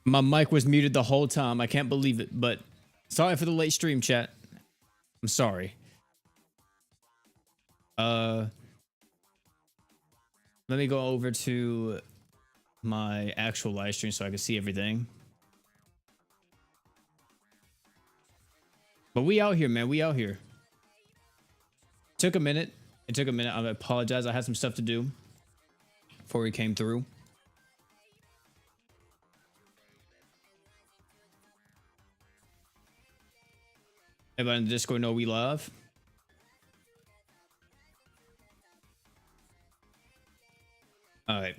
My mic was muted the whole time. I can't believe it, but sorry for the late stream, chat. I'm sorry. Let me go over to my actual live stream so I can see everything. But we out here, man. We out here. Took a minute. It took a minute. I apologize. I had some stuff to do before we came through. Everybody in the Discord know we live. All right.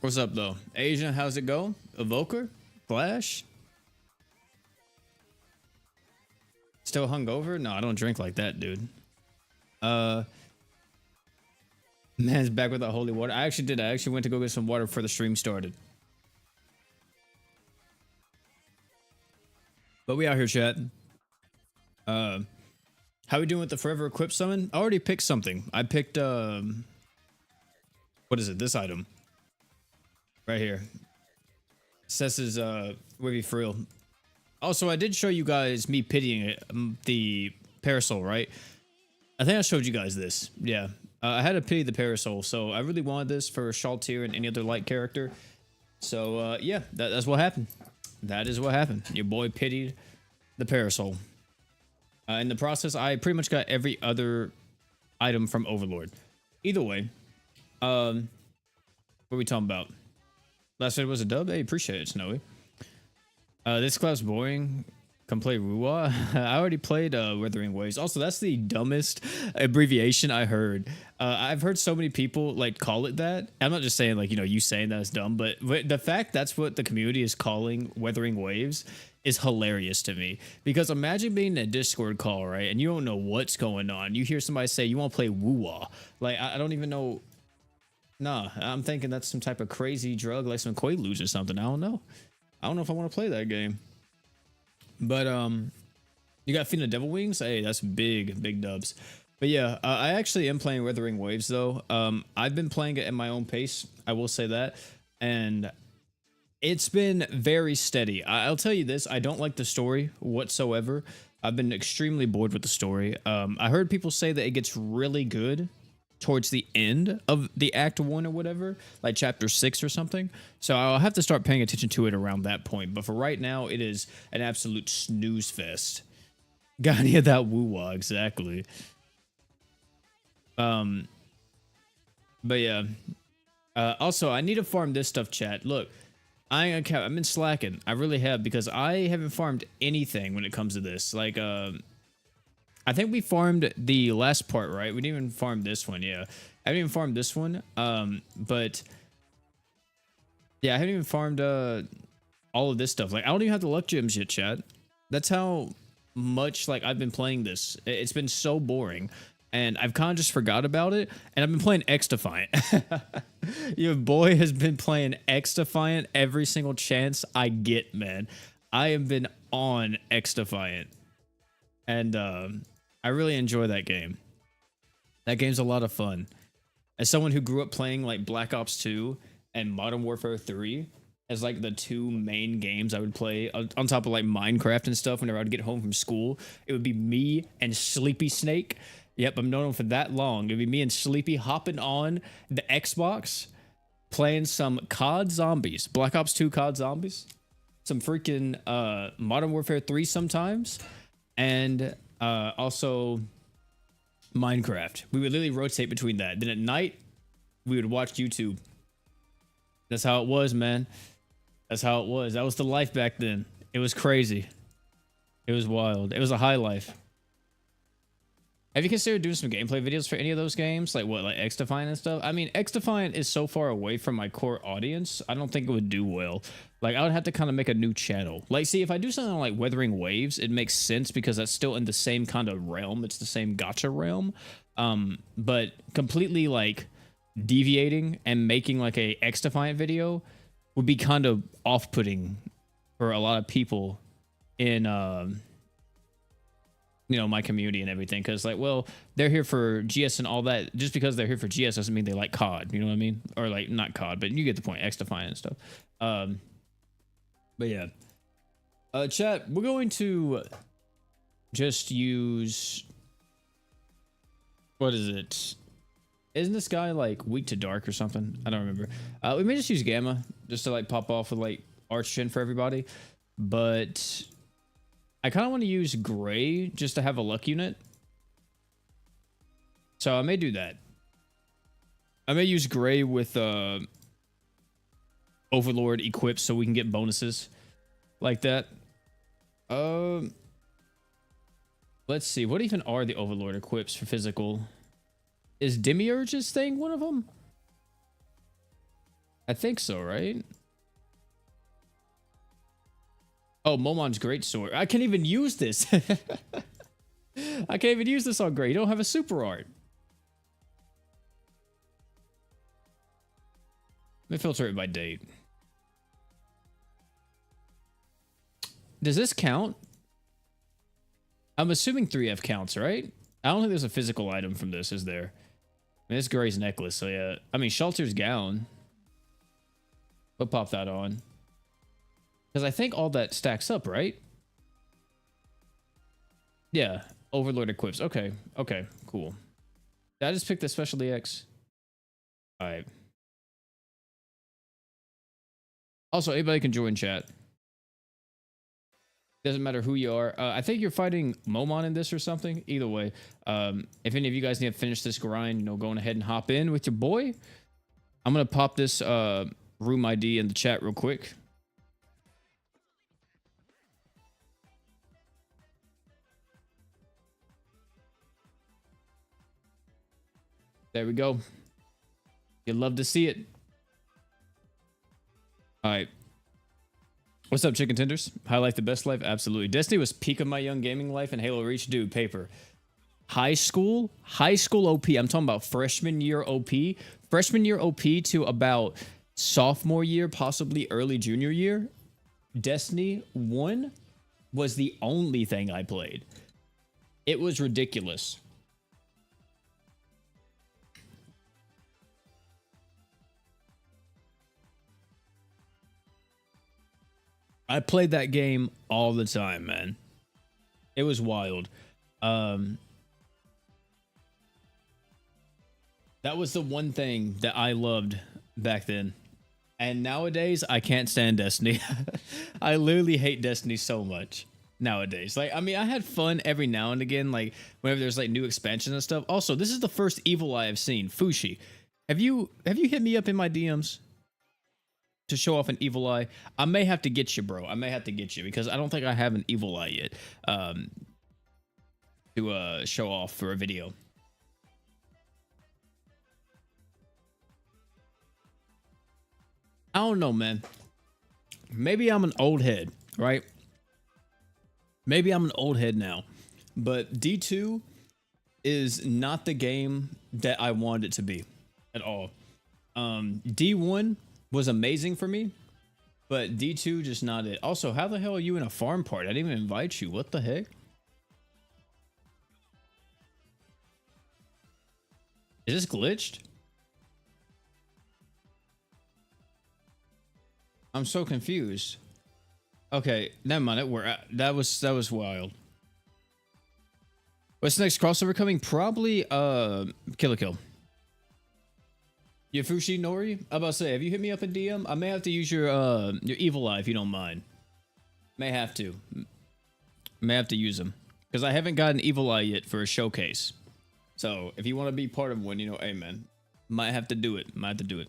What's up, though? Asian, how's it go? Evoker? Flash? Still hungover? No, I don't drink like that, dude. Man's back with the holy water. I actually did. I actually went to go get some water before the stream started. But we out here, chat. How we doing with the forever equip summon? I already picked something. I picked what is it? This item right here. Says is Wavy for real. Also, I did show you guys me pitying it, the parasol, right? I think I showed you guys this. Yeah, I had to pity the parasol, so I really wanted this for Shaltir and any other light character. So yeah, that's what happened. That is what happened. Your boy pitied the parasol. In the process, I pretty much got every other item from Overlord. Either way, what are we talking about? Last night was a dub. Hey, appreciate it, Snowy. This class boring. Come play Ruwa. I already played Wuthering Waves. Also, that's the dumbest abbreviation I heard. I've heard so many people like call it that. I'm not just saying like, you know, you saying that is dumb, but the fact that's what the community is calling Wuthering Waves is hilarious to me. Because imagine being in a Discord call, right? And you don't know what's going on. You hear somebody say, you want to play Wuwa. Like, I don't even know. Nah, I'm thinking that's some type of crazy drug, like some Quaaludes or something. I don't know. I don't know if I want to play that game. But you got Feeding the Devil Wings? Hey, that's big dubs. But yeah, I actually am playing Wuthering Waves though. I've been playing it at my own pace, I will say that, and it's been very steady. I'll tell you this, I don't like the story whatsoever. I've been extremely bored with the story. I heard people say that it gets really good towards the end of the act 1 or whatever, like chapter 6 or something. So I'll have to start paying attention to it around that point. But for right now, it is an absolute snooze fest. Got any of that woo-wah, exactly. But yeah. Also, I need to farm this stuff, chat. Look, I've been slacking. I really have, because I haven't farmed anything when it comes to this. Like, I think we farmed the last part, right? We didn't even farm this one, yeah. I haven't even farmed this one, but yeah, I haven't even farmed all of this stuff. Like, I don't even have the luck gems yet, chat. That's how much like I've been playing this. It's been so boring, and I've kind of just forgot about it. And I've been playing X Defiant. Your boy has been playing X Defiant every single chance I get, man. I have been on X Defiant, and I really enjoy that game. That game's a lot of fun. As someone who grew up playing like Black Ops 2 and Modern Warfare 3 as like the two main games I would play on top of like Minecraft and stuff whenever I would get home from school, it would be me and Sleepy Snake. Yep, I've known him for that long. It'd be me and Sleepy hopping on the Xbox, playing some COD Zombies, Black Ops 2 COD Zombies, some freaking Modern Warfare 3 sometimes, and also Minecraft. We would literally rotate between that. Then at night, we would watch YouTube. That's how it was, man. That's how it was. That was the life back then. It was crazy. It was wild. It was a high life. Have you considered doing some gameplay videos for any of those games? Like what, like X Defiant and stuff? I mean, X Defiant is so far away from my core audience, I don't think it would do well. Like, I would have to kind of make a new channel. Like, see, if I do something like Wuthering Waves, it makes sense because that's still in the same kind of realm. It's the same gacha realm. But completely, like, deviating and making, like, a X Defiant video would be kind of off-putting for a lot of people in you know, my community and everything. Because like, well, they're here for GS and all that. Just because they're here for GS doesn't mean they like COD. You know what I mean? Or like not COD, but you get the point. X Defiant and stuff. But yeah. Chat, we're going to just use, what is it? Isn't this guy like weak to dark or something? I don't remember. We may just use Gamma just to like pop off with like Arch Chin for everybody. But I kind of want to use Gray just to have a luck unit. So I may do that. I may use Gray with Overlord equipped so we can get bonuses like that. Let's see. What even are the Overlord equips for physical? Is Demiurge's thing one of them? I think so, right? Oh, Momon's Greatsword. I can't even use this. I can't even use this on Great. You don't have a super art. Let me filter it by date. Does this count? I'm assuming 3F counts, right? I don't think there's a physical item from this, is there? I mean, it's Gray's necklace, so yeah. I mean, Shelter's gown. We'll pop that on. Because I think all that stacks up, right? Yeah. Overlord equips. Okay. Okay. Cool. Did I just pick the Specialty X? Alright. Also, anybody can join chat. Doesn't matter who you are. I think you're fighting Momon in this or something. Either way, if any of you guys need to finish this grind, you know, going ahead and hop in with your boy. I'm gonna pop this room ID in the chat real quick. There we go. You'd love to see it. All right. What's up, chicken tenders? High life, the best life? Absolutely. Destiny was peak of my young gaming life, and Halo Reach, dude, paper. High school OP. I'm talking about freshman year OP. Freshman year OP to about sophomore year, possibly early junior year. Destiny 1 was the only thing I played. It was ridiculous. I played that game all the time, man. It was wild. That was the one thing that I loved back then. And nowadays, I can't stand Destiny. I literally hate Destiny so much nowadays. Like, I mean, I had fun every now and again, like whenever there's like new expansions and stuff. Also, this is the first Evil Eye I've seen. Fushi. Have you hit me up in my DMs to show off an Evil Eye? I may have to get you, bro. I may have to get you because I don't think I have an Evil Eye yet to show off for a video. I don't know, man. Maybe I'm an old head, right? Maybe I'm an old head now, but D2 is not the game that I wanted it to be at all. D1 was amazing for me, but D2 just not it. Also, how the hell are you in a farm party? I didn't even invite you. What the heck? Is this glitched? I'm so confused. Okay, never mind. That was wild. What's the next crossover coming? Probably Kill la Kill. Yafushi Nori? I'm about to say, have you hit me up in DM? I may have to use your Evil Eye if you don't mind. May have to. May have to use them. Because I haven't got an Evil Eye yet for a showcase. So, if you want to be part of one, you know, hey man, might have to do it. Might have to do it.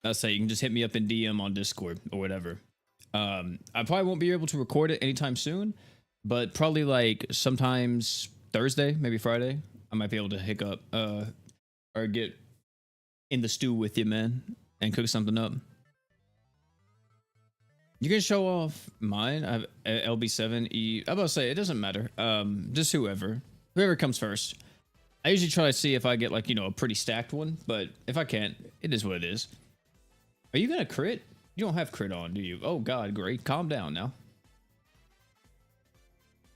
I'll say, you can just hit me up in DM on Discord or whatever. I probably won't be able to record it anytime soon, but probably like sometimes Thursday, maybe Friday, I might be able to hick up or get in the stew with you, man, and cook something up. You can show off mine. I have LB7E. I'm about to say, it doesn't matter. Just whoever comes first. I usually try to see if I get like, you know, a pretty stacked one, but if I can't, it is what it is. Are you gonna crit? You don't have crit on, do you? Oh god, great. Calm down now.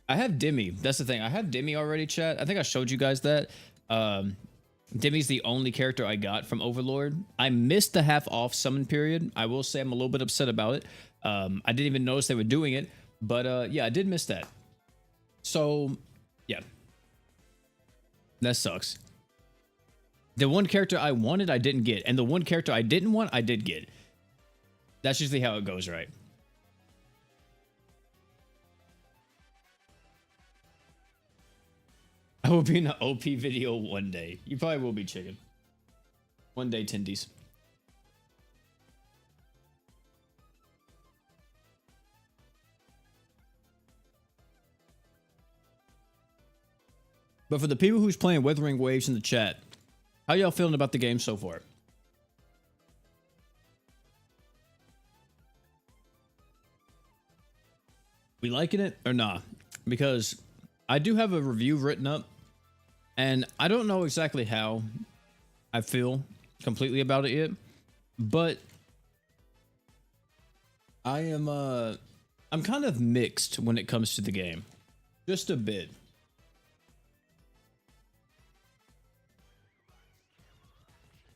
I have Demi. That's the thing. I have Demi already, chat. I think I showed you guys that. Um, Demi's the only character I got from Overlord. I missed the half off summon period. I will say I'm a little bit upset about it. I didn't even notice they were doing it, but yeah, I did miss that. So yeah, that sucks. The one character I wanted, I didn't get, and the one character I didn't want, I did get. That's usually how it goes, right? I will be in an OP video one day. You probably will be, chicken. One day, Tindies. But for the people who's playing Wuthering Waves in the chat, how y'all feeling about the game so far? We liking it or not? Because I do have a review written up, and I don't know exactly how I feel completely about it yet, but I'm kind of mixed when it comes to the game. Just a bit.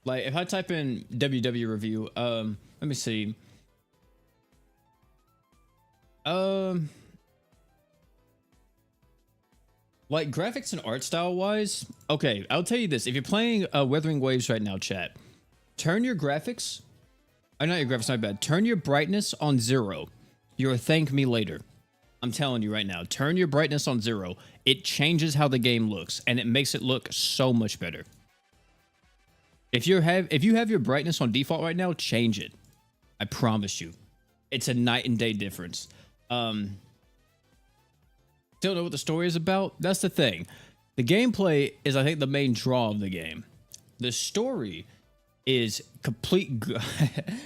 Like if I type in WW review, let me see. Like graphics and art style wise, okay, I'll tell you this. If you're playing Wuthering Waves right now, chat, turn your graphics, not your graphics, not bad. Turn your brightness on 0. You'll thank me later. I'm telling you right now, turn your brightness on 0. It changes how the game looks, and it makes it look so much better. If you have your brightness on default right now, change it. I promise you. It's a night and day difference. Don't know what the story is about. That's the thing. The gameplay is, I think, the main draw of the game. The story is complete.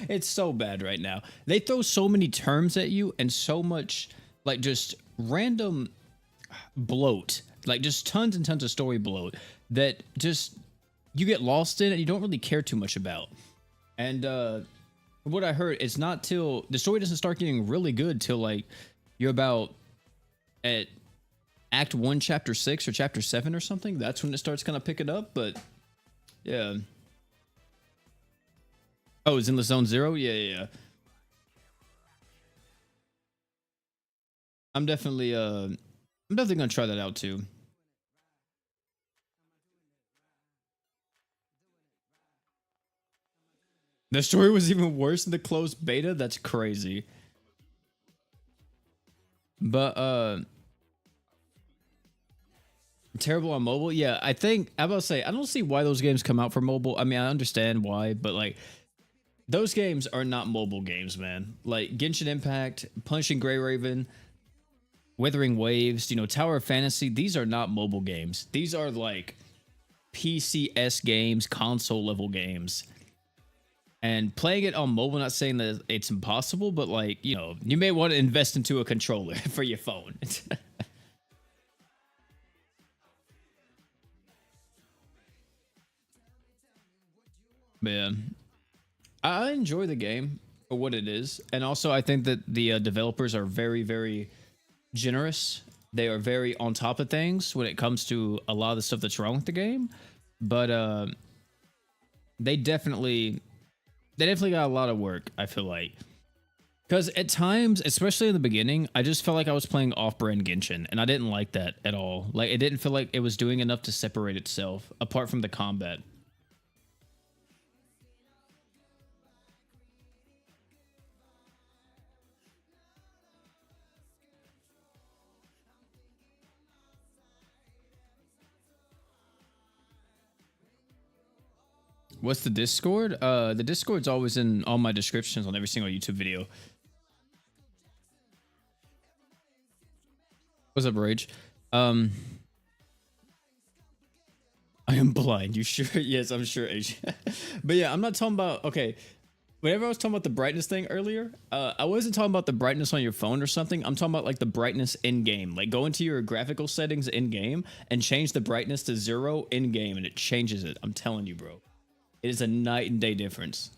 It's so bad right now. They throw so many terms at you and so much, like, just random bloat. Like, just tons and tons of story bloat that just you get lost in and you don't really care too much about. And from what I heard, it's not till the story doesn't start getting really good till like you're about at Act 1, Chapter 6 or Chapter 7 or something. That's when it starts kind of picking up. But yeah. Oh, it's in the Zone 0? Yeah. I'm definitely gonna try that out too. The story was even worse in the closed beta. That's crazy. But terrible on mobile. Yeah, I think I'm about to say I don't see why those games come out for mobile. I mean, I understand why, but like those games are not mobile games, man. Like Genshin Impact, Punching Grey Raven, Wuthering Waves, you know, Tower of Fantasy, these are not mobile games. These are like PCS games, console level games. And playing it on mobile, not saying that it's impossible, but like, you know, you may want to invest into a controller for your phone. Man, I enjoy the game for what it is. And also, I think that the developers are very, very generous. They are very on top of things when it comes to a lot of the stuff that's wrong with the game. But they definitely got a lot of work, I feel like. Because at times, especially in the beginning, I just felt like I was playing off-brand Genshin, and I didn't like that at all. Like, it didn't feel like it was doing enough to separate itself, apart from the combat. What's the Discord? The Discord's always in all my descriptions on every single YouTube video. What's up, Rage? I am blind. You sure? Yes, I'm sure, Age. But yeah, I'm not talking about. Okay, whenever I was talking about the brightness thing earlier, I wasn't talking about the brightness on your phone or something. I'm talking about like the brightness in game. Like go into your graphical settings in game and change the brightness to 0 in game, and it changes it. I'm telling you, bro. It is a night and day difference.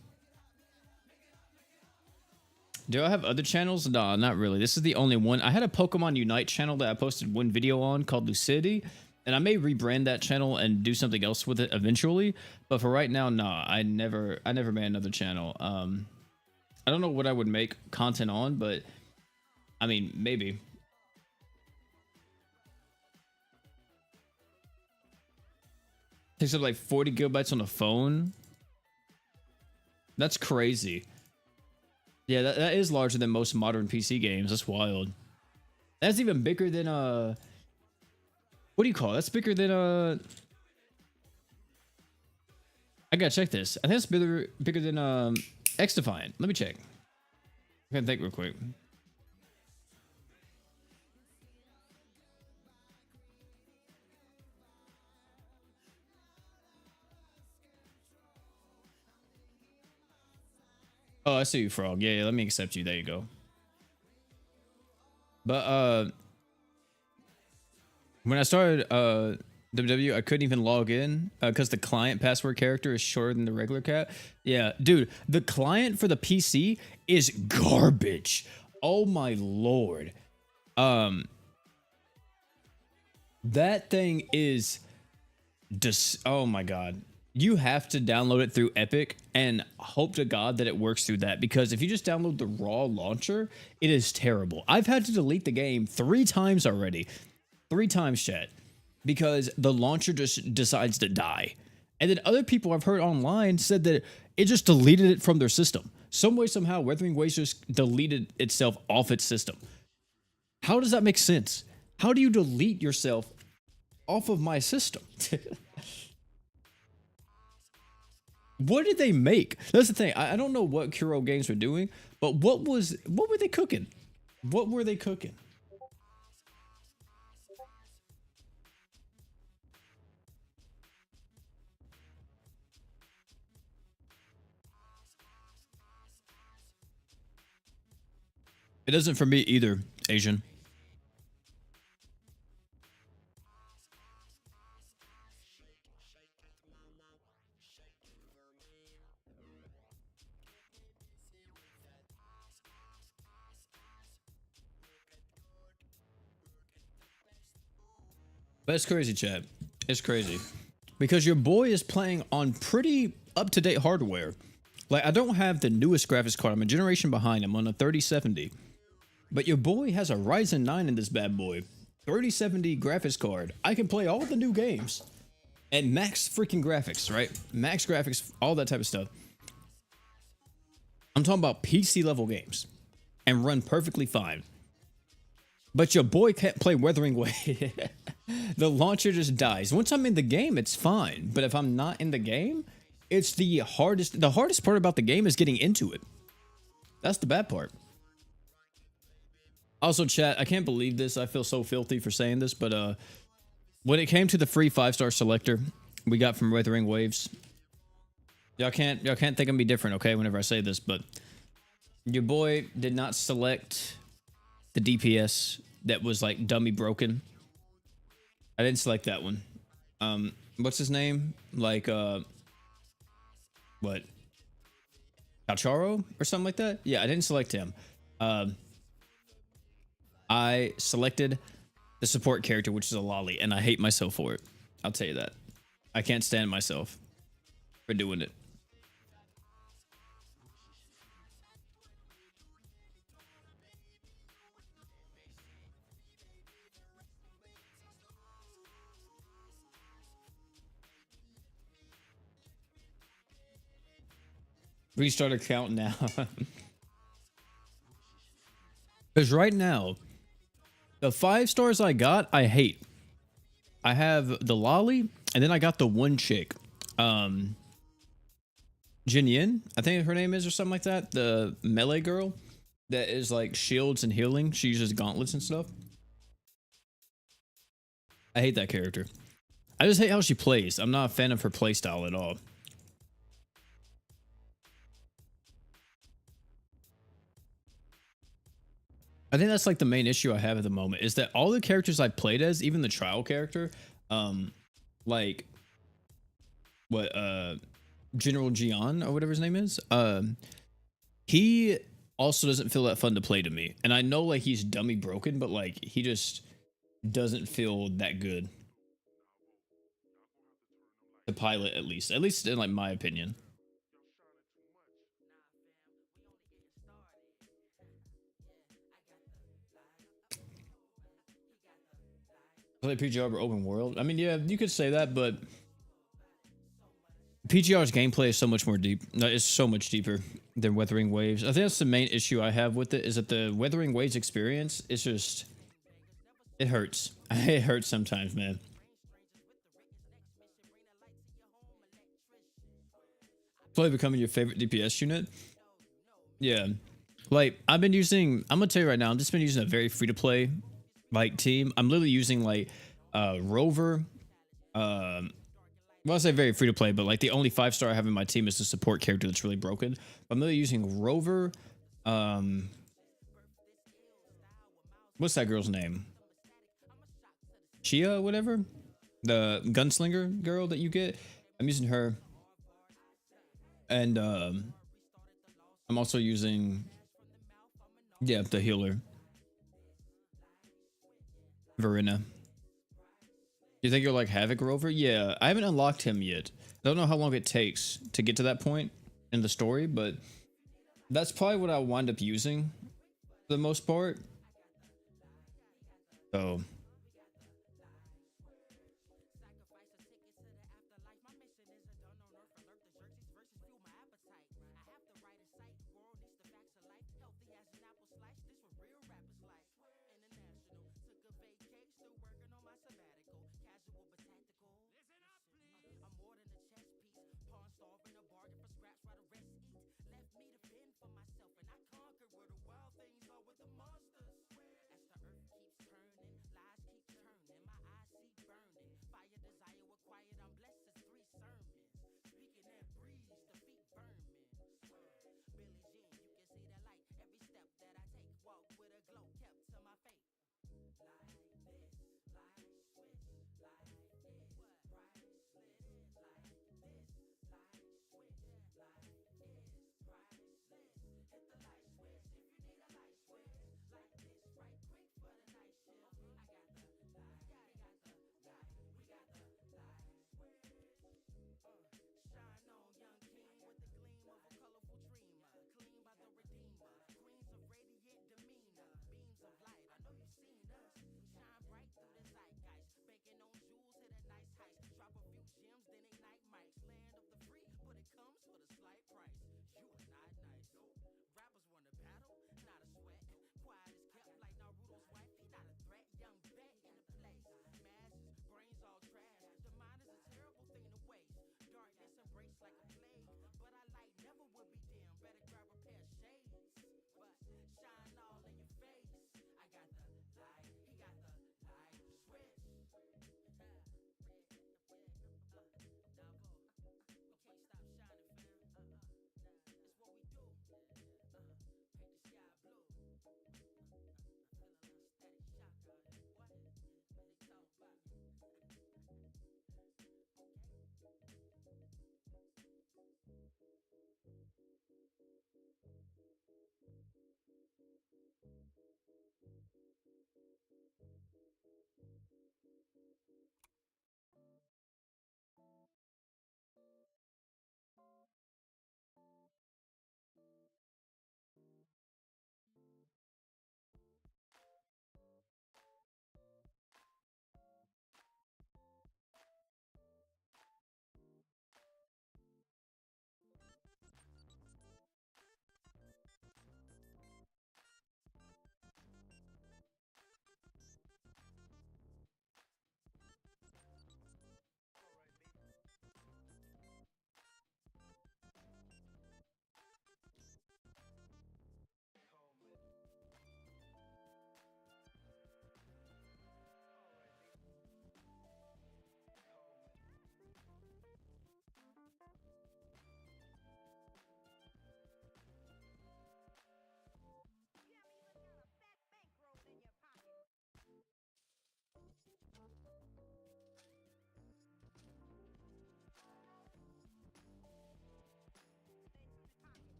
Do I have other channels? No, not really. This is the only one. I had a Pokemon Unite channel that I posted one video on called Lucidity, and I may rebrand that channel and do something else with it eventually. But for right now, nah, I never made another channel. I don't know what I would make content on, but I mean, maybe. Takes up like 40 gigabytes on the phone. That's crazy. Yeah, that is larger than most modern PC games. That's wild. That's even bigger than what do you call it? That's bigger than I gotta check this. I think it's bigger than X Defiant. Let me check. I can think real quick. Oh, I see you, Frog. Yeah, yeah, let me accept you. There you go. But when I started WW, I couldn't even log in because the client password character is shorter than the regular cat. Yeah, dude, the client for the PC is garbage. Oh my lord. That thing is oh my god. You have to download it through Epic and hope to God that it works through that, because if you just download the raw launcher, it is terrible. I've had to delete the game 3 times already. 3 times, chat, because the launcher just decides to die. And then other people I've heard online said that it just deleted it from their system. Some way, somehow, Wuthering Waves just deleted itself off its system. How does that make sense? How do you delete yourself off of my system? What did they make? That's the thing. I don't know what Kuro Games were doing, but what were they cooking? What were they cooking? It doesn't for me either, Asian. But it's crazy, Chad. It's crazy. Because your boy is playing on pretty up-to-date hardware. Like, I don't have the newest graphics card. I'm a generation behind. I'm on a 3070. But your boy has a Ryzen 9 in this bad boy. 3070 graphics card. I can play all the new games. And max freaking graphics, right? Max graphics, all that type of stuff. I'm talking about PC level games. And run perfectly fine. But your boy can't play Wuthering Waves. The launcher just dies. Once I'm in the game, it's fine. But if I'm not in the game, it's the hardest. The hardest part about the game is getting into it. That's the bad part. Also, chat, I can't believe this. I feel so filthy for saying this, but when it came to the free 5-star selector we got from Wuthering Waves, y'all can't think of me different, okay? Whenever I say this, but your boy did not select the DPS that was like dummy broken. I didn't select that one. What's his name? Like what? Calcharo or something like that? Yeah, I didn't select him. I selected the support character, which is a lolly, and I hate myself for it. I'll tell you that. I can't stand myself for doing it. Restart account now. Because right now, the 5 stars I got, I hate. I have the lolly, and then I got the one chick. Jin Yin, I think her name is, or something like that. The melee girl that is like shields and healing. She uses gauntlets and stuff. I hate that character. I just hate how she plays. I'm not a fan of her playstyle at all. I think that's like the main issue I have at the moment, is that all the characters I played as, even the trial character, like what General Jian or whatever his name is, he also doesn't feel that fun to play to me. And I know like he's dummy broken, but like he just doesn't feel that good to pilot, at least in like my opinion. Like PGR or open world. I mean, yeah, you could say that, but PGR's gameplay is so much more deep. No, it's so much deeper than Wuthering Waves. I think that's the main issue I have with it is that the Wuthering Waves experience is just it hurts. It hurts sometimes, man. Probably becoming your favorite DPS unit. Yeah. Like I've been using I'm gonna tell you right now, I've just been using a very free to play like team. I'm literally using like Rover. Well, I say very free to play, but like the only 5-star I have in my team is the support character that's really broken. I'm literally using Rover. Um what's that girl's name? Chia, whatever. The gunslinger girl that you get. I'm using her. And I'm also using yeah, the healer. Verena. You think you're like Havoc Rover? Yeah, I haven't unlocked him yet. I don't know how long it takes to get to that point in the story, but that's probably what I'll wind up using for the most part. So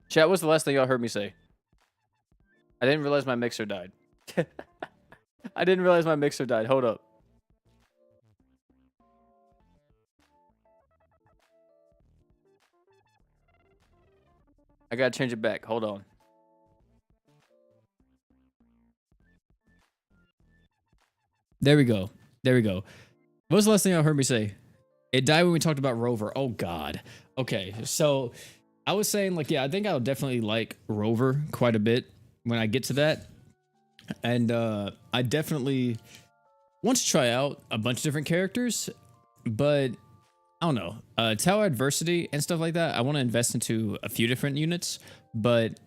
Chat, what's the last thing y'all heard me say? I didn't realize my mixer died. I didn't realize my mixer died. Hold up. I gotta change it back. Hold on. There we go. There we go. What was the last thing y'all heard me say? It died when we talked about Rover. Oh, God. Okay, so I was saying, like, yeah, I think I'll definitely like Rover quite a bit when I get to that. And I definitely want to try out a bunch of different characters, but I don't know. Tower adversity and stuff like that, I want to invest into a few different units, but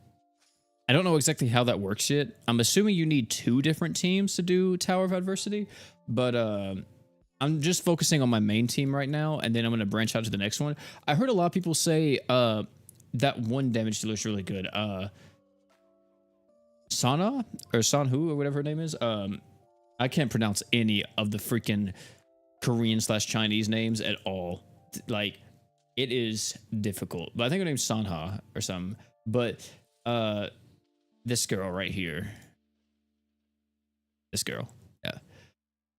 I don't know exactly how that works yet. I'm assuming you need 2 different teams to do Tower of Adversity, but I'm just focusing on my main team right now, and then I'm going to branch out to the next one. I heard a lot of people say that one damage dealer is really good. Sana or Sanhu or whatever her name is. I can't pronounce any of the freaking Korean/Chinese names at all. Like, it is difficult. But I think her name's Sanha or something. But this girl right here. This girl. Yeah.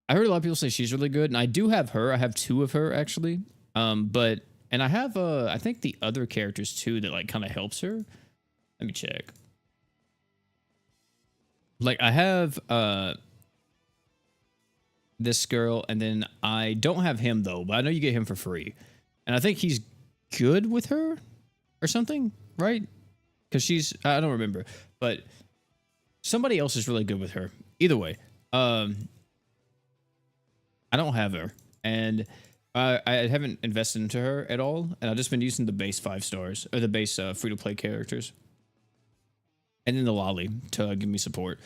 I heard a lot of people say she's really good, and I do have her. I have 2 of her actually. And I have I think the other characters too that like kind of helps her. Let me check. Like I have this girl, and then I don't have him though, but I know you get him for free. And I think he's good with her or something, right? Because she's, I don't remember, but somebody else is really good with her. Either way, I don't have her, and I haven't invested into her at all, and I've just been using the base 5 stars, or the base free-to-play characters. And then the lolly to give me support.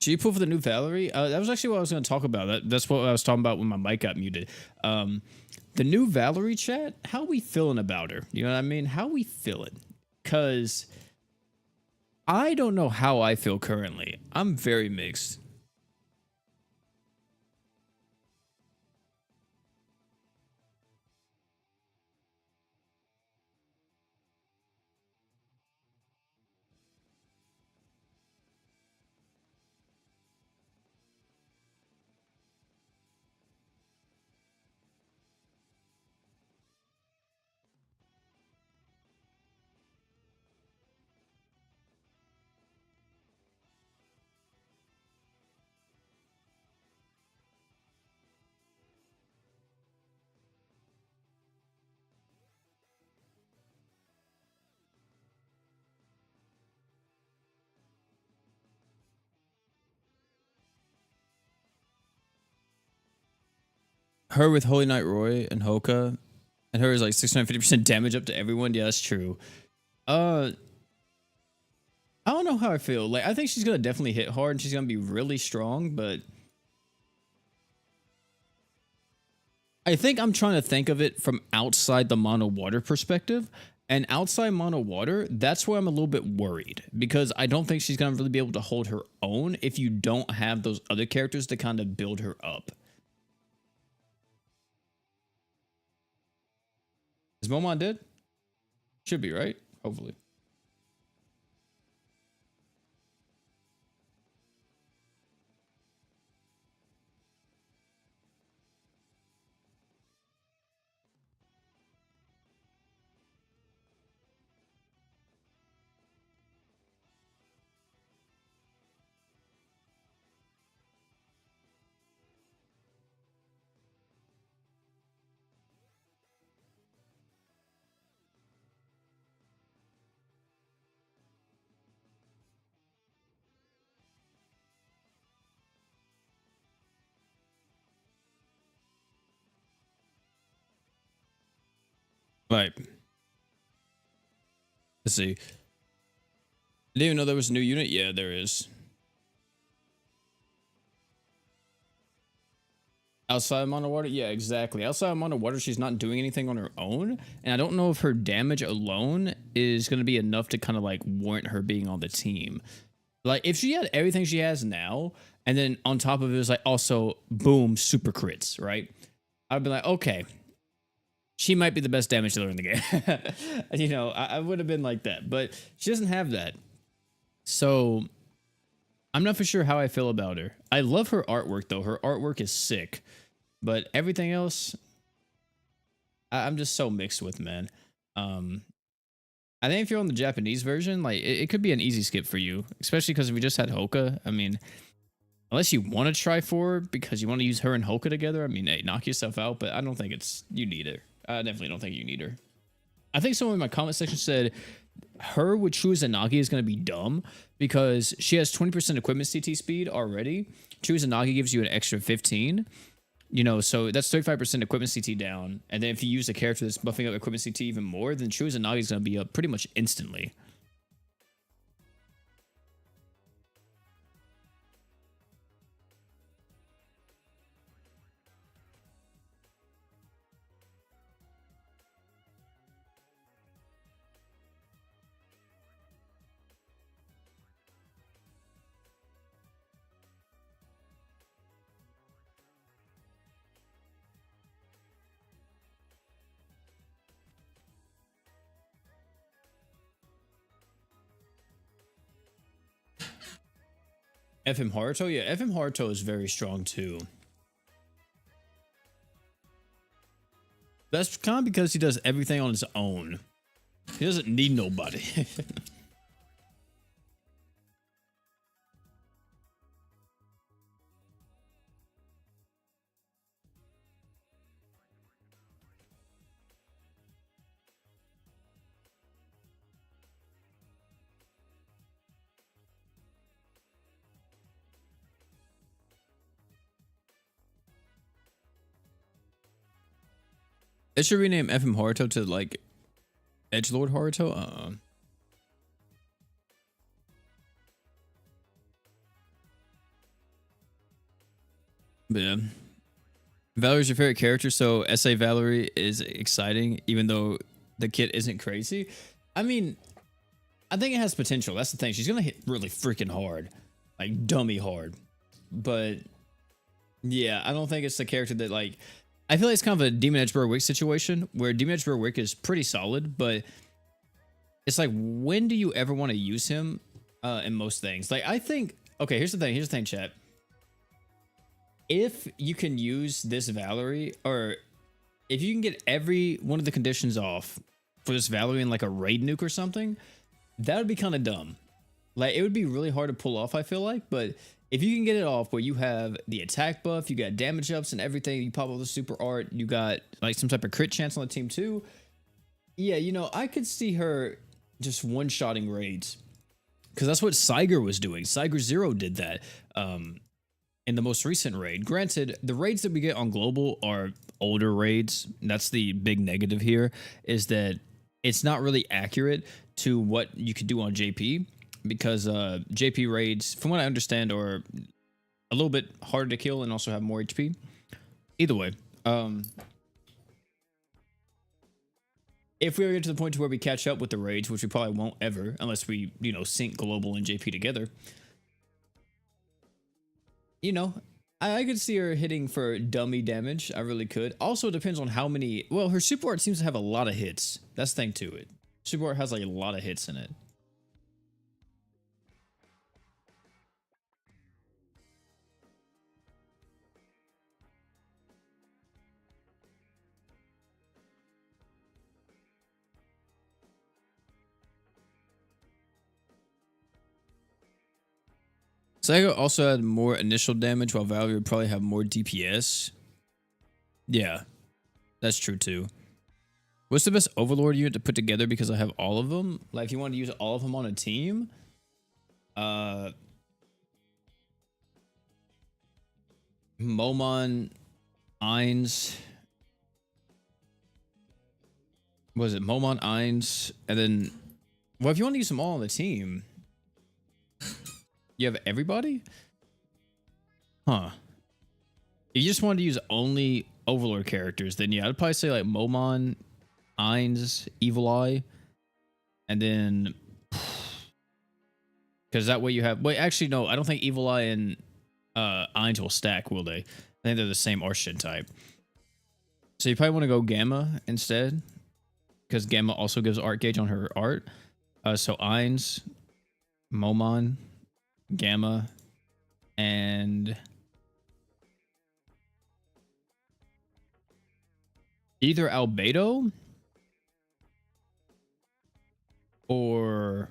Should you pull for the new Valerie? That was actually what I was going to talk about. That's what I was talking about when my mic got muted. The new Valerie, chat, how we feeling about her? You know what I mean? How we feeling? Because I don't know how I feel currently. I'm very mixed. Her with Holy Knight Roy and Hoka, and her is like 650% damage up to everyone. Yeah, that's true. I don't know how I feel. Like, I think she's gonna definitely hit hard, and she's gonna be really strong, but I think I'm trying to think of it from outside the mono water perspective. And outside mono water, that's where I'm a little bit worried, because I don't think she's gonna really be able to hold her own if you don't have those other characters to kind of build her up. Is Momon dead? Should be, right? Hopefully. Right. Let's see. Didn't even know there was a new unit. Yeah, there is. Outside of mono water? Yeah, exactly. Outside of mono water, she's not doing anything on her own. And I don't know if her damage alone is going to be enough to kind of like warrant her being on the team. Like if she had everything she has now, and then on top of it was like also boom super crits, right? I'd be like, okay, she might be the best damage dealer in the game. You know, I would have been like that, but she doesn't have that. So I'm not for sure how I feel about her. I love her artwork though. Her artwork is sick, but everything else, I'm just so mixed with, man. Um, I think if you're on the Japanese version, like it could be an easy skip for you, especially because we just had Hoka. I mean, unless you want to try for her because you want to use her and Hoka together, I mean, hey, knock yourself out. But I don't think you need her. I definitely don't think you need her. I think someone in my comment section said her with True Izanagi is going to be dumb because she has 20% equipment CT speed already. True Izanagi gives you an extra 15. You know, so that's 35% equipment CT down. And then if you use a character that's buffing up equipment CT even more, then True Izanagi is going to be up pretty much instantly. FM Haruto? Yeah, FM Haruto is very strong too. That's kind of because he does everything on his own. He doesn't need nobody. They should rename FM Haruto to like Edgelord Haruto. But yeah. Valerie's your favorite character, so SA Valerie is exciting, even though the kit isn't crazy. I mean, I think it has potential. That's the thing. She's gonna hit really freaking hard, like dummy hard. But yeah, I don't think it's the character that like. I feel like it's kind of a Demon Edge Berwick situation where Demon Edge Berwick is pretty solid, but it's like when do you ever want to use him in most things? Like I think. Okay, here's the thing. Here's the thing, chat. If you can use this Valerie, or if you can get every one of the conditions off for this Valerie in like a raid nuke or something, that would be kind of dumb. Like it would be really hard to pull off, I feel like, but if you can get it off where you have the attack buff, you got damage ups and everything, you pop off the super art, you got like some type of crit chance on the team too. Yeah, you know, I could see her just one-shotting raids. Because that's what Saiger was doing. Saiger Zero did that. In the most recent raid. Granted, the raids that we get on global are older raids. That's the big negative here, is that it's not really accurate to what you could do on JP, because JP raids, from what I understand, are a little bit harder to kill and also have more HP. Either way, if we ever get to the point to where we catch up with the raids, which we probably won't ever, unless we, you know, sync global and JP together, you know, I could see her hitting for dummy damage. I really could. Also, it depends on how many. Well, her super art seems to have a lot of hits. That's the thing to it. Super art has like a lot of hits in it. Saigo also had more initial damage, while Valerie would probably have more DPS. Yeah, that's true too. What's the best Overlord unit to put together? Because I have all of them. Like, if you want to use all of them on a team, Momon, Ainz. Was it Momon, Ainz, and then? Well, if you want to use them all on the team, you have everybody? Huh. If you just wanted to use only Overlord characters, then yeah, I'd probably say like Momon, Ainz, Evil Eye, and then Because that way you have. Wait, actually, no. I don't think Evil Eye and Ainz will stack, will they? I think they're the same Arshin type. So you probably want to go Gamma instead. Because Gamma also gives art gauge on her art. So Ainz, Momon, Gamma, and either Albedo or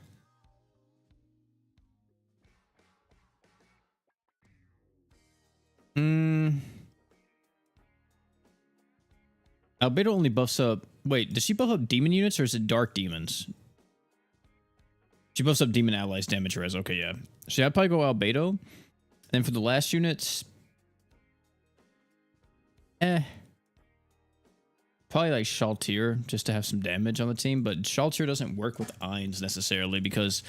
Albedo only buffs up. Wait, does she buff up demon units or is it dark demons? She buffs up demon allies damage res. Okay, yeah. So I'd probably go Albedo. And for the last units, probably like Shaltir just to have some damage on the team. But Shaltir doesn't work with Ainz necessarily because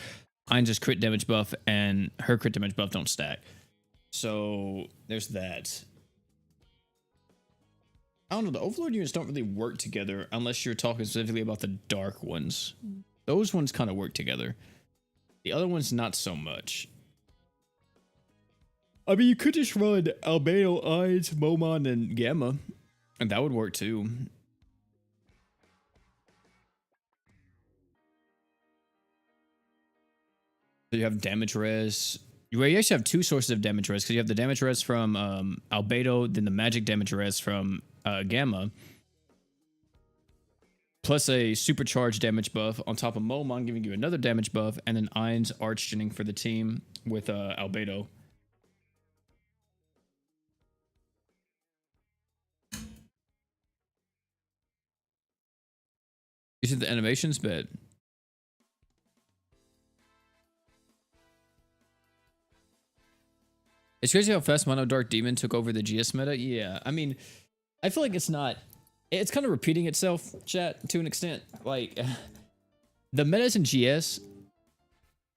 Ainz' crit damage buff and her crit damage buff don't stack. So there's that. I don't know. The Overlord units don't really work together unless you're talking specifically about the dark ones. Those ones kind of work together. The other ones, not so much. I mean, you could just run Albedo, Ainz, Momon, and Gamma. And that would work too. So you have damage res. You actually have two sources of damage res because you have the damage res from Albedo, then the magic damage res from Gamma. Plus a supercharged damage buff on top of Momon giving you another damage buff, and then Ainz archgening for the team with Albedo. You see the animations bit. It's crazy how fast Mono Dark Demon took over the GS meta. Yeah, I mean, I feel like it's kind of repeating itself, chat, to an extent. Like, the metas in GS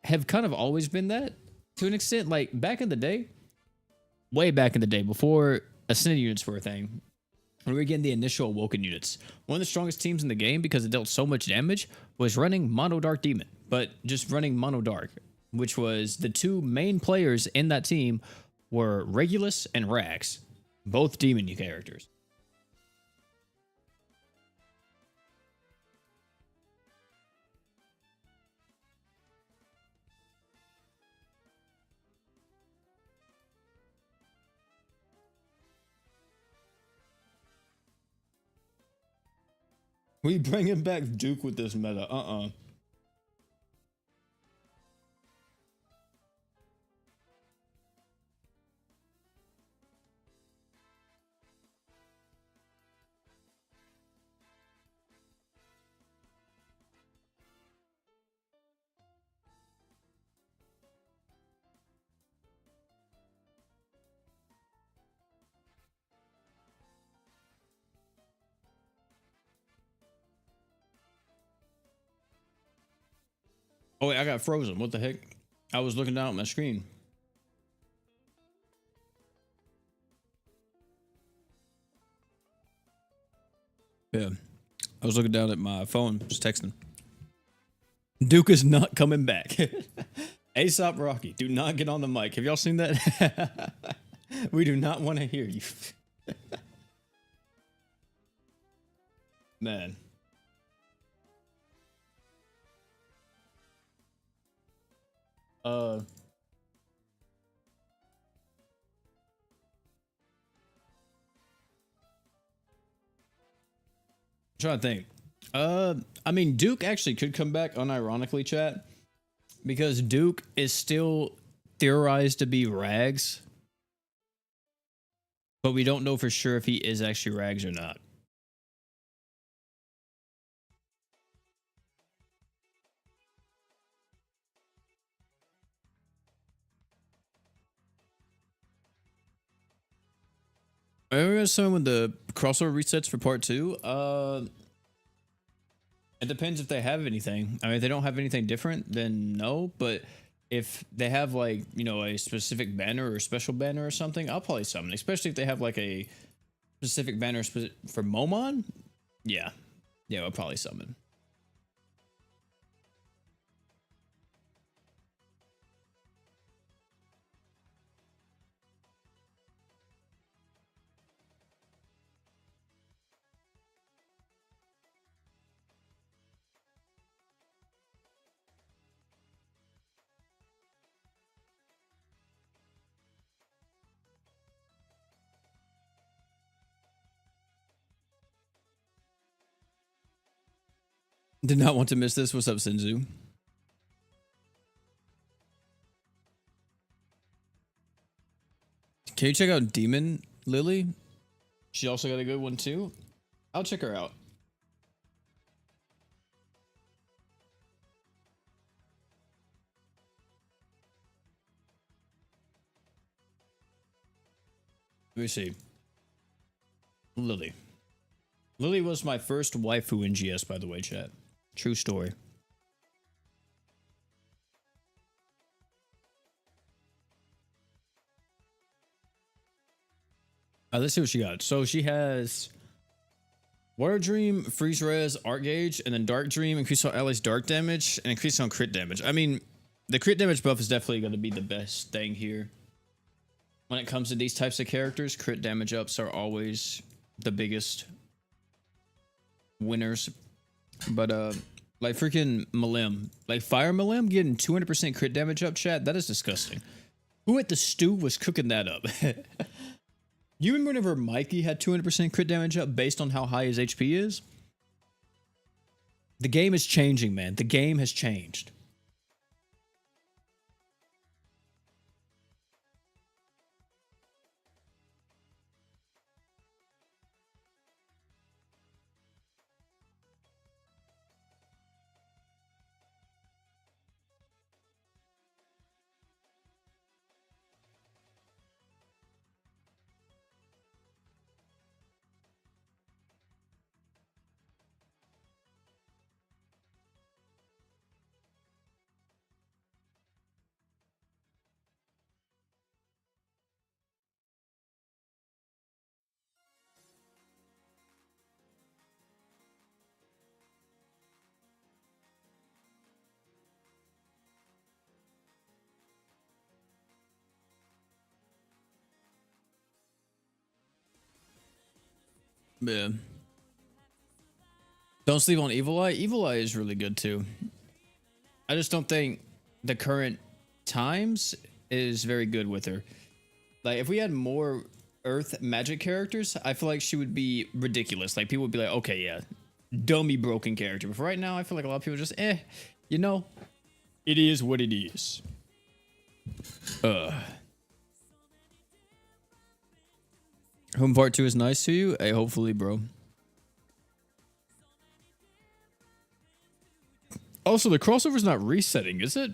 have kind of always been that, to an extent. Like, back in the day, way back in the day, before Ascended units were a thing, when we were getting the initial Awoken units, one of the strongest teams in the game, because it dealt so much damage, was running Mono Dark Demon, but just running Mono Dark, which was the two main players in that team were Regulus and Rax, both demon characters. We bringing back Duke with this meta. Oh wait, I got frozen. What the heck? I was looking down at my screen. Yeah, I was looking down at my phone, just texting. Duke is not coming back. Aesop Rocky, do not get on the mic. Have y'all seen that? We do not want to hear you. Man. I'm trying to think. I mean, Duke actually could come back unironically, chat, because Duke is still theorized to be Rags, but we don't know for sure if he is actually Rags or not. I remember someone with the crossover resets for part 2. It depends if they have anything. I mean, if they don't have anything different, then no. But if they have, like, you know, a specific banner or special banner or something, I'll probably summon. Especially if they have like a specific banner for Momon. Yeah, I'll probably summon. Did not want to miss this. What's up, Senzu? Can you check out Demon Lily? She also got a good one too. I'll check her out. Let me see. Lily. Lily was my first waifu in GS, by the way, chat. True story. Let's see what she got. So she has Water Dream, Freeze Res, Art Gauge, and then Dark Dream, increase on allies dark damage, and increase on crit damage. I mean, the crit damage buff is definitely going to be the best thing here. When it comes to these types of characters, crit damage ups are always the biggest winners. But, like freaking Malim, like Fire Malim getting 200% crit damage up, chat, that is disgusting. Who at the stew was cooking that up? You remember whenever Mikey had 200% crit damage up based on how high his HP is? The game is changing, man. The game has changed. Yeah. Don't sleep on Evil Eye. Evil Eye is really good too. I just don't think the current times is very good with her. Like if we had more Earth magic characters, I feel like she would be ridiculous. Like people would be like, okay, yeah, dummy broken character. But for right now, I feel like a lot of people just, you know, it is what it is. Home Part 2 is nice to you? Hey, hopefully, bro. Also, the crossover's not resetting, is it?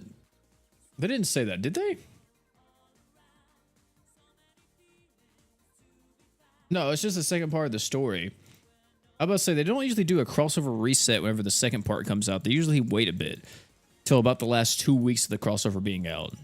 They didn't say that, did they? No, it's just the second part of the story. I was about to say, they don't usually do a crossover reset whenever the second part comes out. They usually wait a bit till about the last 2 weeks of the crossover being out.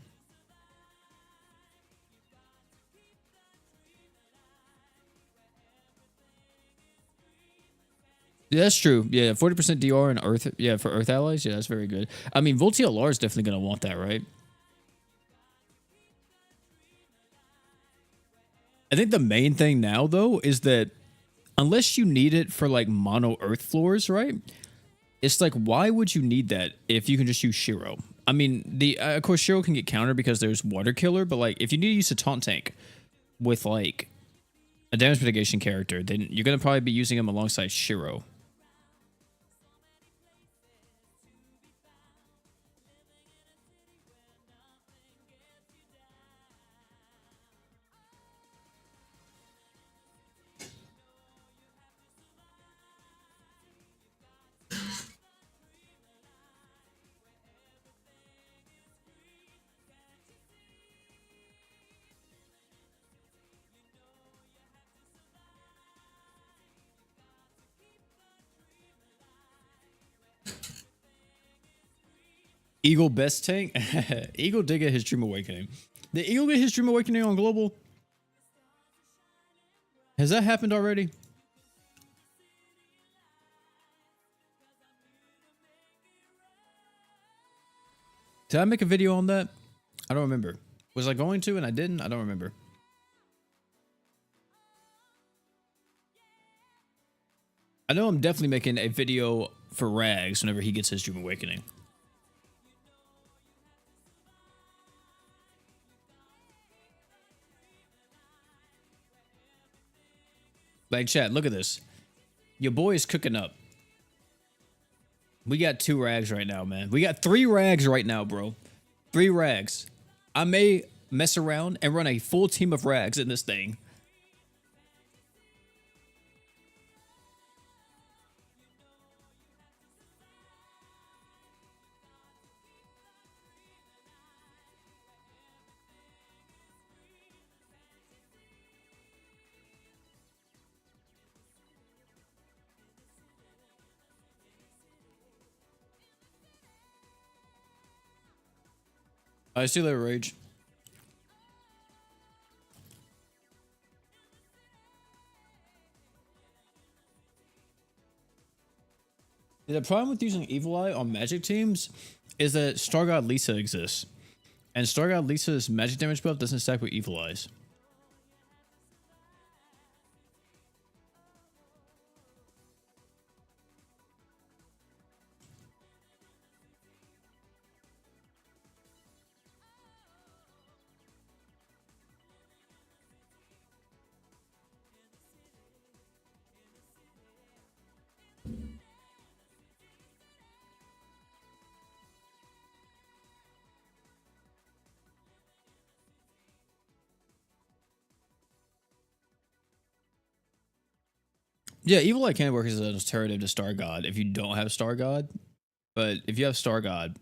Yeah, that's true. Yeah, 40% DR and Earth. Yeah, for Earth allies. Yeah, that's very good. I mean, Voltia Lar is definitely going to want that, right? I think the main thing now, though, is that unless you need it for like mono Earth floors, right? It's like, why would you need that if you can just use Shiro? I mean, the of course Shiro can get countered because there's Water Killer, but like if you need to use a taunt tank with like a damage mitigation character, then you're gonna probably be using him alongside Shiro. Eagle best tank. Eagle did get his Dream Awakening. Did Eagle get his Dream Awakening on global? Has that happened already? Did I make a video on that? I don't remember. Was I going to and I didn't? I don't remember. I know I'm definitely making a video for Rags whenever he gets his Dream Awakening. Like, chat, look at this. Your boy is cooking up. We got 2 rags right now, man. We got 3 rags right now, bro. 3 rags. I may mess around and run a full team of rags in this thing. I see that rage. The problem with using Evil Eye on magic teams is that Star God Lisa exists. And Star God Lisa's magic damage buff doesn't stack with Evil Eyes. Yeah, Evil Eye can work as an alternative to Star God if you don't have Star God. But if you have Star God,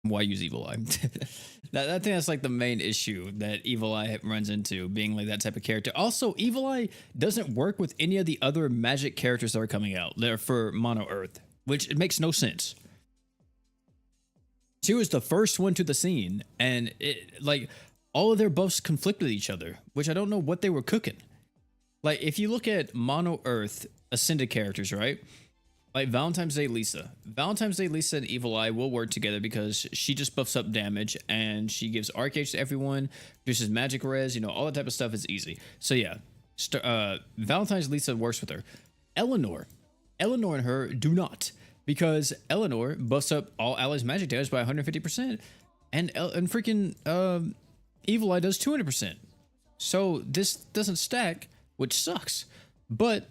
why use Evil Eye? I think that's like the main issue that Evil Eye runs into, being like that type of character. Also, Evil Eye doesn't work with any of the other magic characters that are coming out there for Mono Earth, which it makes no sense. She was the first one to the scene, and it like all of their buffs conflict with each other, which I don't know what they were cooking. Like if you look at Mono Earth Ascended characters, right? Like Valentine's Day Lisa. Valentine's Day Lisa and Evil Eye will work together because she just buffs up damage and she gives Arcage to everyone, produces magic res, you know, all that type of stuff is easy. So yeah, Valentine's Lisa works with her. Eleanor and her do not, because Eleanor buffs up all allies magic damage by 150%, and freaking Evil Eye does 200%. So this doesn't stack, which sucks. But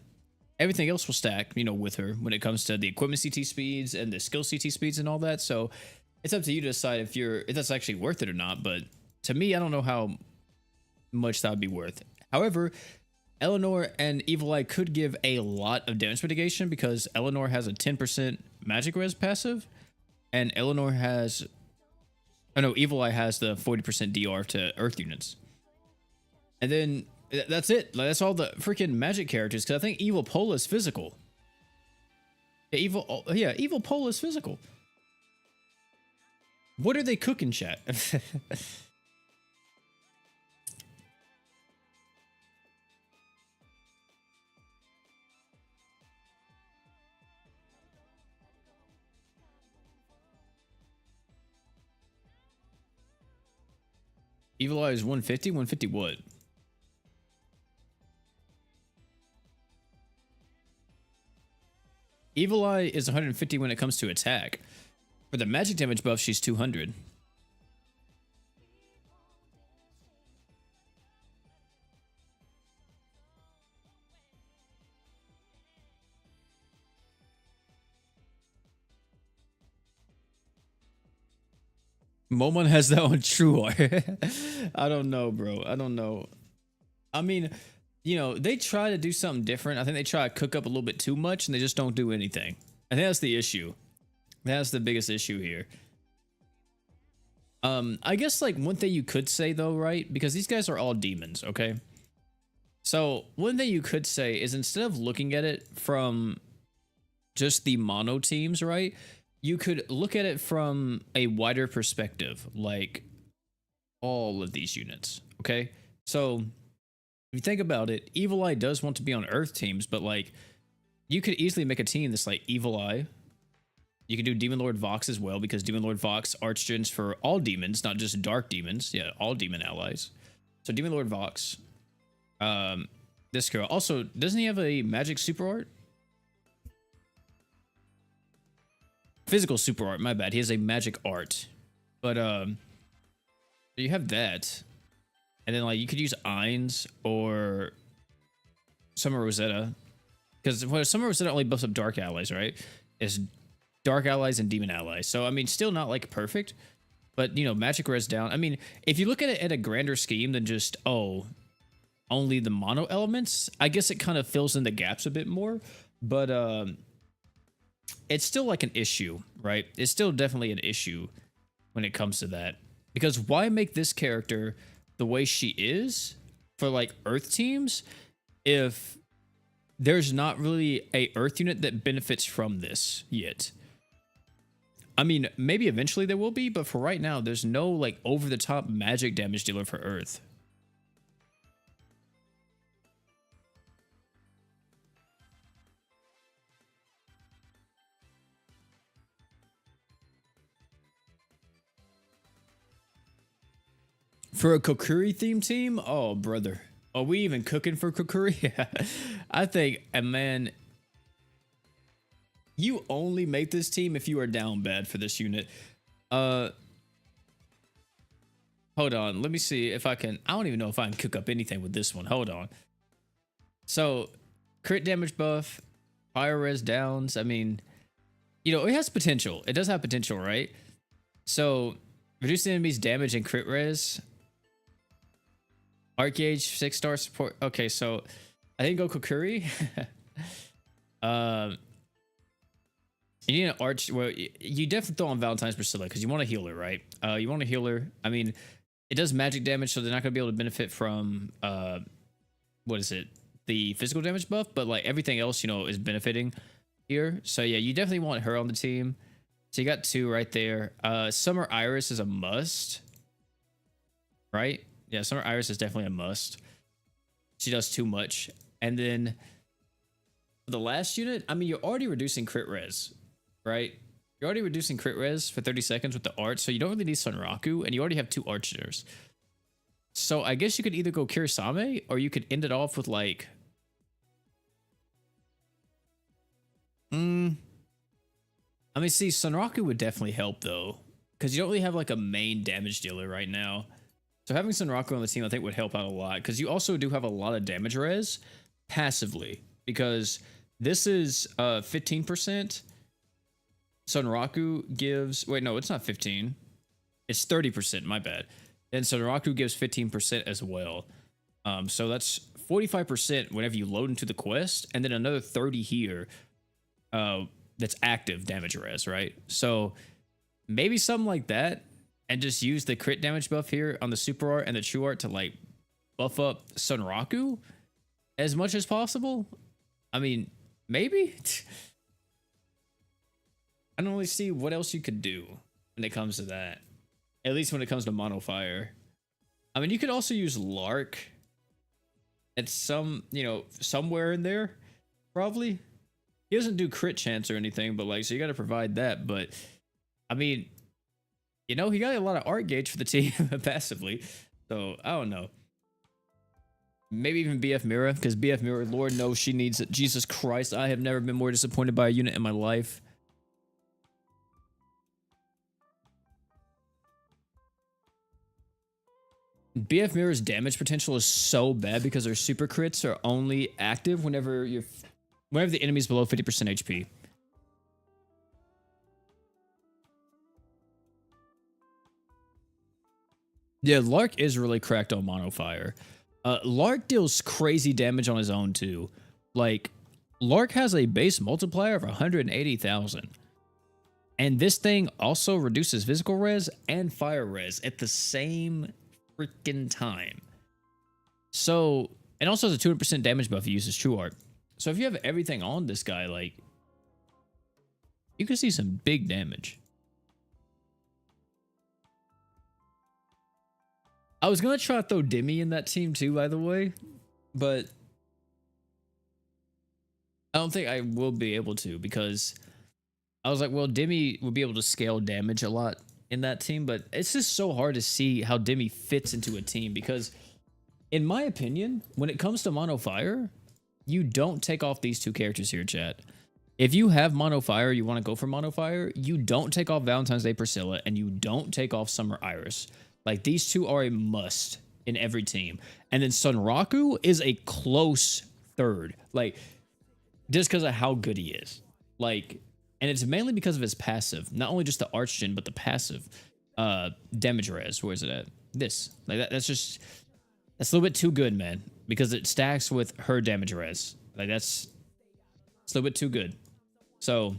everything else will stack, you know, with her when it comes to the equipment CT speeds and the skill CT speeds and all that. So it's up to you to decide if that's actually worth it or not. But to me, I don't know how much that would be worth. However, Eleanor and Evil Eye could give a lot of damage mitigation because Eleanor has a 10% magic res passive, and Evil Eye has the 40% DR to Earth units. And then that's it. Like, that's all the freaking magic characters. Because I think Evil Pola is physical. Yeah, Evil Pola is physical. What are they cooking, chat? Evil Eye is 150? 150 what? Evil Eye is 150 when it comes to attack. For the magic damage buff, she's 200. Momon has that on True Art. I don't know, bro. I don't know. I mean, you know, they try to do something different. I think they try to cook up a little bit too much and they just don't do anything. I think that's the issue. That's the biggest issue here. I guess like one thing you could say though, right? Because these guys are all demons, okay? So one thing you could say is instead of looking at it from just the mono teams, right? You could look at it from a wider perspective, like all of these units, okay? So if you think about it, Evil Eye does want to be on Earth teams, but like you could easily make a team that's like Evil Eye. You can do Demon Lord Vox as well, because Demon Lord Vox archgens for all demons, not just dark demons. Yeah, all demon allies. So Demon Lord Vox. This girl. Also, doesn't he have a magic super art? Physical super art, my bad. He has a magic art. But you have that. And then like you could use Ainz or Summer Rosetta. Because Summer Rosetta only buffs up dark allies, right? is dark allies and demon allies. So I mean, still not like perfect, but you know, magic res down. I mean, if you look at it at a grander scheme than just only the mono elements, I guess it kind of fills in the gaps a bit more. But it's still like an issue, right? It's still definitely an issue when it comes to that. Because why make this character the way she is for like Earth teams if there's not really a Earth unit that benefits from this yet? I mean, maybe eventually there will be, but for right now, there's no like over-the-top magic damage dealer for Earth. For a Kokiri theme team? Oh, brother. Are we even cooking for Kokiri? I think, and man, you only make this team if you are down bad for this unit. Hold on. Let me see if I can. I don't even know if I can cook up anything with this one. Hold on. So, crit damage buff, fire res downs. I mean, you know, it has potential. It does have potential, right? So, reduce the enemy's damage and crit res. Art gauge, 6-star support. Okay, so I didn't go Kokiri. You need an arch. Well, you definitely throw on Valentine's Priscilla because you want a healer, right? You want a healer. I mean, it does magic damage, so they're not going to be able to benefit from what is it? The physical damage buff, but like everything else, you know, is benefiting here. So yeah, you definitely want her on the team. So you got 2 right there. Summer Iris is a must, right? Yeah, Summer Iris is definitely a must. She does too much. And then the last unit, I mean, you're already reducing crit res, right? You're already reducing crit res for 30 seconds with the art, so you don't really need Sunraku, and you already have 2 archers. So I guess you could either go Kirisame, or you could end it off with like... I mean, see, Sunraku would definitely help, though, because you don't really have like a main damage dealer right now. So having Sunraku on the team, I think, would help out a lot, because you also do have a lot of damage res passively, because this is 15%. Sunraku gives... Wait, no, it's not 15. It's 30%, my bad. And Sunraku gives 15% as well. So that's 45% whenever you load into the quest, and then another 30 here that's active damage res, right? So maybe something like that, and just use the crit damage buff here on the super art and the true art to like buff up Sunraku as much as possible. I mean, maybe. I don't really see what else you could do when it comes to that. At least when it comes to mono fire. I mean, you could also use Lark at some, you know, somewhere in there, probably. He doesn't do crit chance or anything, but like, so you got to provide that. But I mean, you know, he got a lot of art gauge for the team passively. So I don't know. Maybe even BF Mira, because BF Mira, Lord knows she needs it. Jesus Christ, I have never been more disappointed by a unit in my life. BF Mira's damage potential is so bad because her super crits are only active whenever the enemy's below 50% HP. Yeah, Lark is really cracked on mono fire. Lark deals crazy damage on his own too. Like, Lark has a base multiplier of 180,000. And this thing also reduces physical res and fire res at the same freaking time. So, and also has a 200% damage buff he uses true art. So if you have everything on this guy, like, you can see some big damage. I was gonna try to throw Demi in that team too, by the way, but I don't think I will be able to, because I was like, well, Demi would be able to scale damage a lot in that team, but it's just so hard to see how Demi fits into a team, because in my opinion, when it comes to mono fire, you don't take off these 2 characters here, chat. If you have mono fire, you want to go for mono fire, you don't take off Valentine's Day Priscilla, and you don't take off Summer Iris. Like, these 2 are a must in every team. And then Sunraku is a close third. Like, just because of how good he is. Like, And it's mainly because of his passive, not only just the archgen, but the passive damage res. Where is it at? This, like that's a little bit too good, man, because it stacks with her damage res. Like it's a little bit too good. So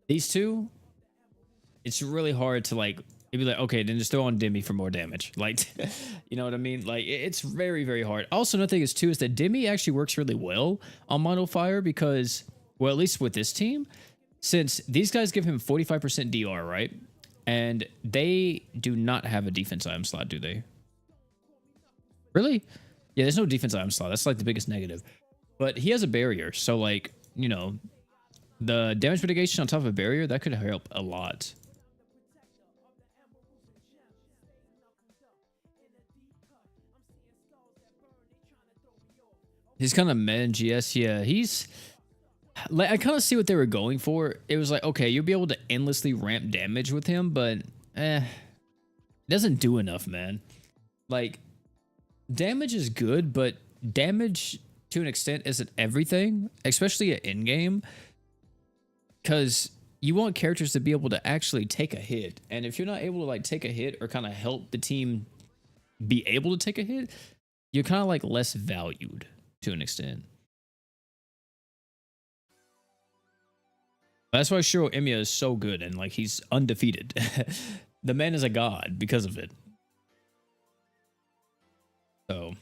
these two, it's really hard to like. You'd be like, okay, then just throw on Demi for more damage. Like, you know what I mean? Like, it's very, very hard. Also, another thing is too is that Demi actually works really well on Mono Fire because, well, at least with this team, since these guys give him 45% DR, right? And they do not have a defense item slot, do they? Really? Yeah, there's no defense item slot. That's like the biggest negative. But he has a barrier, so like, you know, the damage mitigation on top of a barrier, that could help a lot. He's kind of meh in GS. Yeah, he's like, I kind of see what they were going for. It was like, okay, you'll be able to endlessly ramp damage with him, but it doesn't do enough, man. Like, damage is good, but damage to an extent isn't everything, especially at in-game, because you want characters to be able to actually take a hit. And if you're not able to like take a hit or kind of help the team be able to take a hit, you're kind of like less valued to an extent. That's why Shiro Emiya is so good and like he's undefeated. The man is a god because of it. So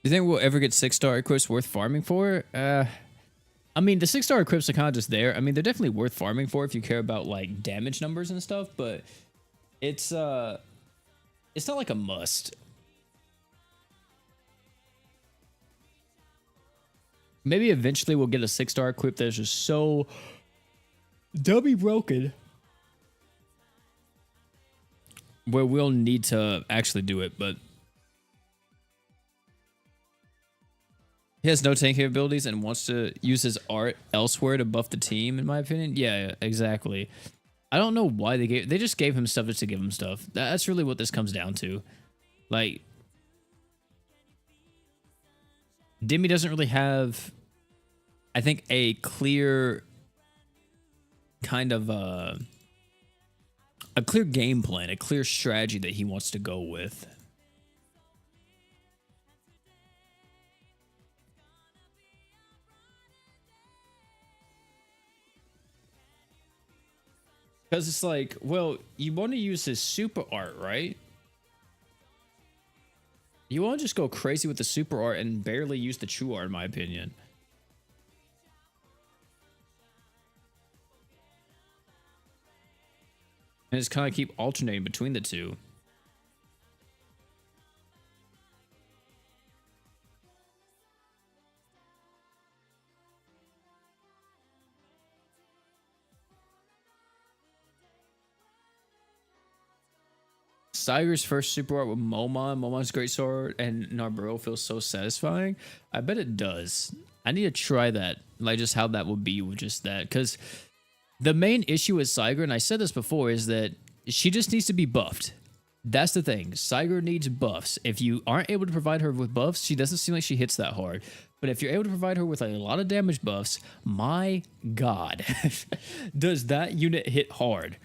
do you think we'll ever get 6-star equips worth farming for? I mean, the 6-star equips are kind of just there. I mean, they're definitely worth farming for if you care about like damage numbers and stuff, but it's not like a must. Maybe eventually we'll get a 6-star equip that's just so dummy broken where we'll need to actually do it, but he has no tank capabilities and wants to use his art elsewhere to buff the team, in my opinion. Yeah, exactly. I don't know why they just gave him stuff just to give him stuff. That's really what this comes down to. Like, Demi doesn't really have, I think, a clear kind of a clear game plan, a clear strategy that he wants to go with. Because it's like, well, you want to use his super art, right? You want to just go crazy with the super art and barely use the true art, in my opinion. And just kind of keep alternating between the two. Saiger's first super art with Momon. Momon's great sword and Narburo feels so satisfying. I bet it does. I need to try that. Like just how that would be with just that. Because the main issue with Saiger, and I said this before, is that she just needs to be buffed. That's the thing. Saiger needs buffs. If you aren't able to provide her with buffs, she doesn't seem like she hits that hard. But if you're able to provide her with a lot of damage buffs, my God, does that unit hit hard?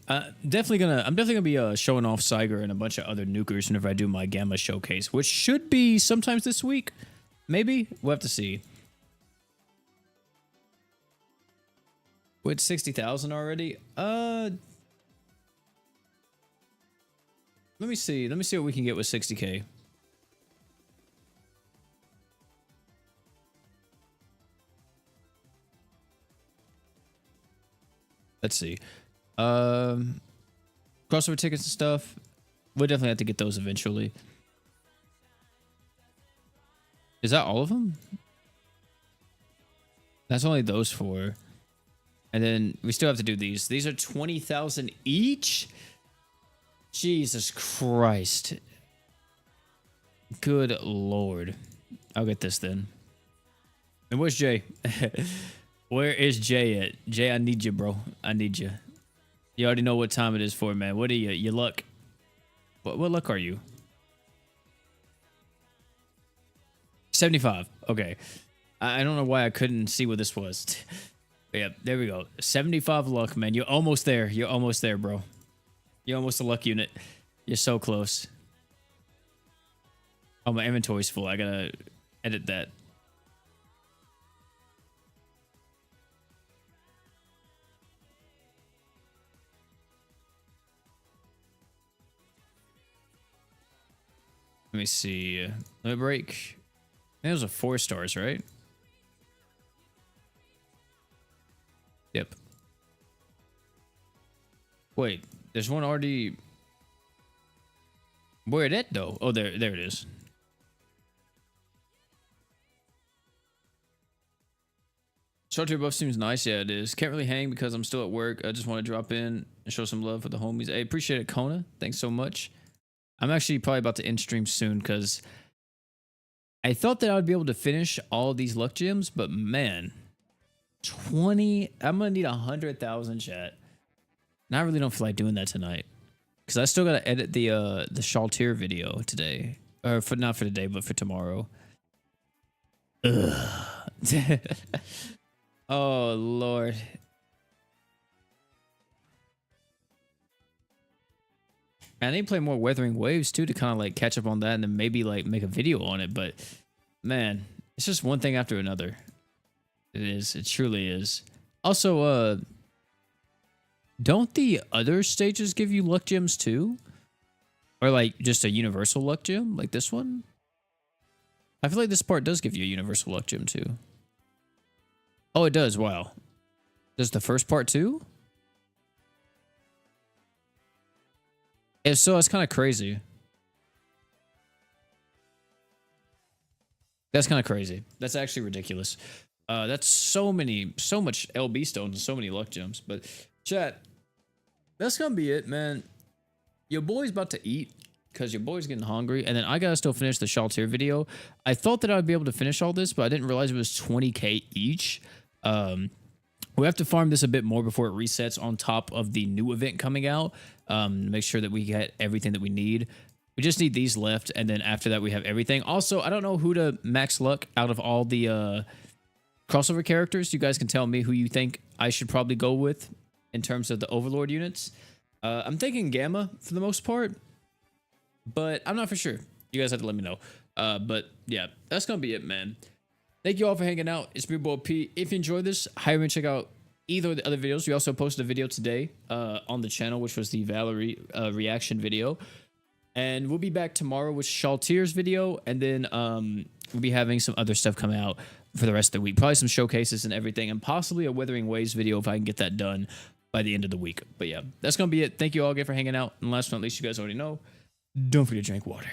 I'm definitely gonna be showing off Saiger and a bunch of other nukers whenever I do my Gamma showcase, which should be sometimes this week. Maybe we'll have to see. With 60,000 already. Let me see. Let me see what we can get with 60K. Let's see. Crossover tickets and stuff. We'll definitely have to get those eventually. Is that all of them? That's only those 4. And then we still have to do these. These are 20,000 each? Jesus Christ. Good Lord. I'll get this then. And where's Jay? Where is Jay at? Jay, I need you, bro. I need you. You already know what time it is for, man. What are you? You luck? What luck are you? 75. Okay. I don't know why I couldn't see what this was. But yeah, there we go. 75 luck, man. You're almost there. You're almost there, bro. You're almost a luck unit. You're so close. Oh, my inventory's full. I gotta edit that. Let me see. Limit break. Those are 4 stars, right? Yep. Wait, there's one already. Where it at though? Oh, there it is. Shelter buff seems nice. Yeah, it is. Can't really hang because I'm still at work. I just want to drop in and show some love for the homies. I appreciate it, Kona. Thanks so much. I'm actually probably about to end stream soon because I thought that I would be able to finish all these luck gems, but man, 20. I'm gonna need 100,000 chat. And I really don't feel like doing that tonight because I still gotta edit the Shaltir video today, or for not for today, but for tomorrow. Ugh. Oh Lord. I need to play more Wuthering Waves too to kind of like catch up on that and then maybe like make a video on it. But man, it's just one thing after another. It is. It truly is. Also, don't the other stages give you luck gems too? Or like just a universal luck gem like this one? I feel like this part does give you a universal luck gem too. Oh, it does. Wow. Does the first part too? If so, it's kind of crazy. That's kind of crazy. That's actually ridiculous. That's so much LB stones and so many luck gems. But chat, that's gonna be it, man. Your boy's about to eat because your boy's getting hungry, and then I gotta still finish the Shaltir video. I thought that I'd be able to finish all this, but I didn't realize it was 20k each. We have to farm this a bit more before it resets on top of the new event coming out. Make sure that we get everything that we need. We just need these left, and then after that we have everything. Also, I don't know who to max luck out of all the crossover characters. You guys can tell me who you think I should probably go with in terms of the Overlord units. I'm thinking Gamma for the most part, but I'm not for sure. You guys have to let me know. But yeah, that's gonna be it, man. Thank you all for hanging out. It's me, boy P. If you enjoyed this, highly check out either of the other videos. We also posted a video today on the channel, which was the Valerie reaction video. And we'll be back tomorrow with Shaltir's video. And then we'll be having some other stuff come out for the rest of the week. Probably some showcases and everything. And possibly a Wuthering Waves video if I can get that done by the end of the week. But yeah, that's going to be it. Thank you all again for hanging out. And last but not least, you guys already know, don't forget to drink water.